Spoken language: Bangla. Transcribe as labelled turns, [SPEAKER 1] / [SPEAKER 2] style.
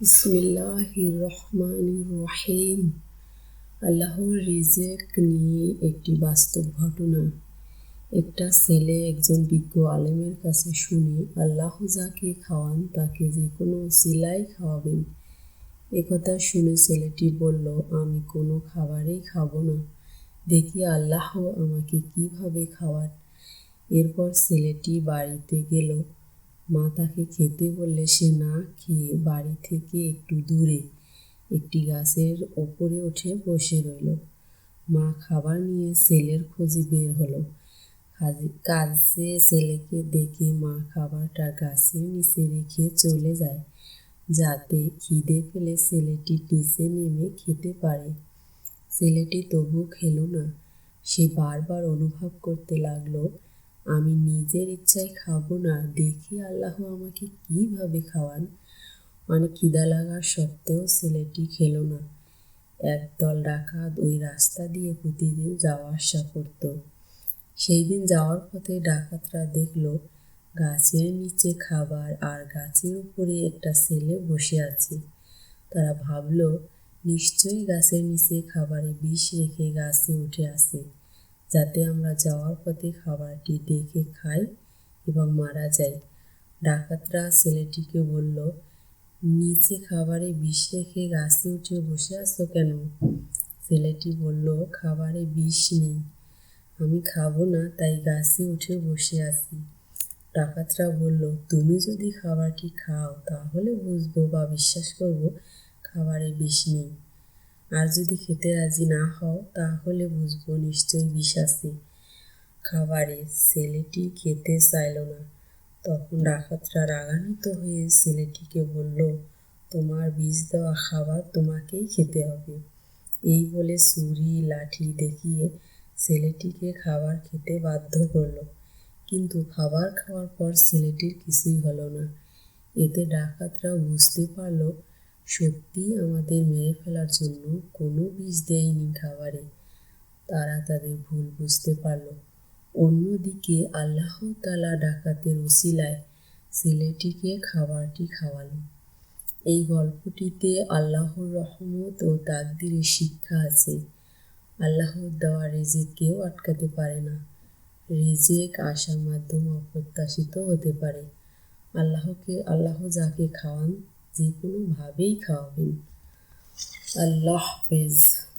[SPEAKER 1] বিসমিল্লাহির রহমানির রহিম। আল্লাহর রিজেক নিয়ে একটি বাস্তব ঘটনা। একটা ছেলে একজন বিজ্ঞ আলেমের কাছে শুনে আল্লাহ যাকে খাওয়ান তাকে যে কোনো উসিলায় খাওয়াবেন। একথা শুনে ছেলেটি বলল, আমি কোনো খাবারই খাবো না, দেখি আল্লাহ আমাকে কিভাবে খাওয়ান। এরপর ছেলেটি বাড়িতে গেল। মা তাকে খেতে বললে সে না খেয়ে বাড়ি থেকে একটু দূরে একটি গাছের ওপরে উঠে বসে রইল। মা খাবার নিয়ে ছেলের খোঁজে বের হলো। কাজে ছেলেকে দেখে মা খাবারটা গাছের নিচে রেখে চলে যায়, যাতে খিদে পেলে ছেলেটি নিচে নেমে খেতে পারে। ছেলেটি তবু খেলো না। সে বারবার অনুভব করতে লাগলো, আমি নিজের ইচ্ছায় খাবো না, দেখি আল্লাহ আমাকে কিভাবে খাওয়ান। অনেক খিদা লাগার সত্ত্বেও ছেলেটি খেলো না। একদল ডাকাত ওই রাস্তা দিয়ে প্রতিদিন যাওয়া আসা করত। সেই দিন যাওয়ার পথে ডাকাতরা দেখলো গাছের নিচে খাবার আর গাছের উপরে একটা ছেলে বসে আছে। তারা ভাবলো নিশ্চয়ই গাছের নিচে খাবারে বিষ রেখে গাছে উঠে আসে, যাতে আমরা যাওয়ার পথে খাবারটি দেখে খাই এবং মারা যাই। ডাকাতরা ছেলেটিকে বলল, নিচে খাবারে বিষ রেখে গাছে উঠে বসে আছো কেন? ছেলেটি বলল, খাবারে বিষ নেই, আমি খাবো না, তাই গাছে উঠে বসে আছি। ডাকাতরা বলল, তুমি যদি খাবারটি খাও তাহলে বুঝবো বা বিশ্বাস করবো খাবারে বিষ নেই, আর যদি খেতে রাজি না হও তাহলে বুঝবো নিশ্চয়ই বিষ আছে খাবারে। ছেলেটি খেতে চাইল না। তখন ডাকাতরা রাগান্বিত হয়ে ছেলেটিকে বলল, তোমার বিষ দেওয়া খাবার তোমাকেই খেতে হবে। এই বলে ছুরি লাঠি দেখিয়ে ছেলেটিকে খাবার খেতে বাধ্য করলো। কিন্তু খাবার খাওয়ার পর ছেলেটির কিছুই হলো না। এতে ডাকাতরা বুঝতে পারল সত্যিই আমাদের মেরে ফেলার জন্য কোনো বিষ দেয়নি খাবারে। তারা তাদের ভুল বুঝতে পারল। অন্যদিকে আল্লাহ তাআলা ডাকাতের উসিলায় ছেলেটিকে খাবারটি খাওয়ালো। এই গল্পটিতে আল্লাহর রহমত ও তাকদীরের শিক্ষা আছে। আল্লাহর দেওয়া রিজিক কেউ আটকাতে পারে না। রিজিক আসার মাধ্যম অপ্রত্যাশিত হতে পারে। আল্লাহ যাকে খাওয়ান যে কোনোভাবেই খাওয়াবেন। আল্লাহ হাফেজ।